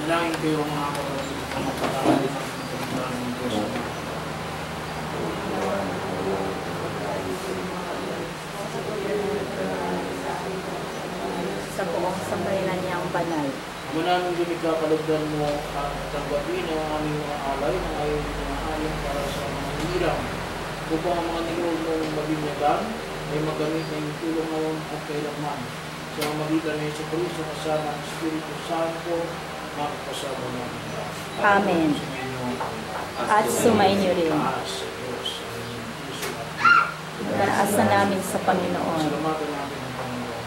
Nalangin kayo mga kapatid na mapatawad ng pagkakaan ng Diyos. Sa buong sambayanan niyang banal. Ama namin lumikha, kalugdan mo at tanggapin ang aming mga alay na ayaw tinahayin para sa mga hirang upang ang mga niloob mong mabinyagan ay magamit na yung tulong ngayon at kailanman. Sa magitan ng Yesu Cristo kasama ng Espiritu Santo, makapasama namin. Amen. At sumainyo rin. Mataas na namin sa Panginoon. Salamatan namin ang Panginoon.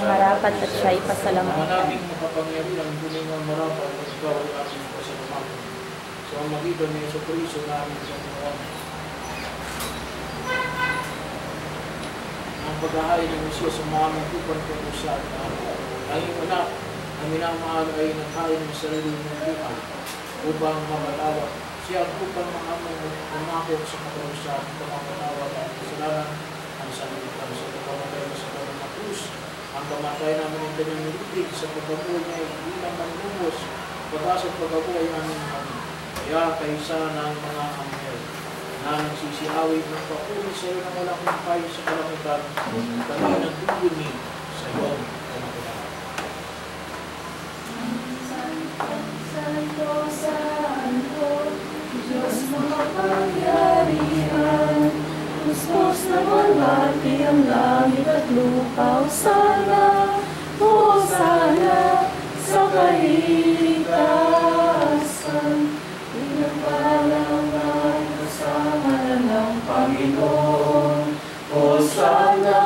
Marapat at siya'y Mga pasalamatan. naming makapangyarihan, tunay ng marapat at ikaw ay ating pasalamatan. Sa magitan ng Yesu Cristo namin sa Panginoon. Ang pag-ahay ng Mesiyas sa mga magkupan ko sa ay anak, ang minamahal ay naghain ng sarili ng buhay upang mapatawad. Siya upang mangako sa katalusan, pagpapatawad ang kasalanan, ang sanlitan sa pagkamatay sa kanyang na krus, ang kamatay namin ng kanyang niligtig sa pagkabuhay niya ay bilang manlubos, pag-asa at pagkabuhay namin namin. Kaya kaysa ng mga anghel na nagsisiawit ng papuri sa iyo ng walang kumpay sa kalangitan, kami nagduguni sa iyo. Santo, Santo, Diyos makapangyarihan, Kustos na malwati ang langit at lupa, Hosana sa kaligtasan, pinagpalangan kasama ng Panginoon, Hosana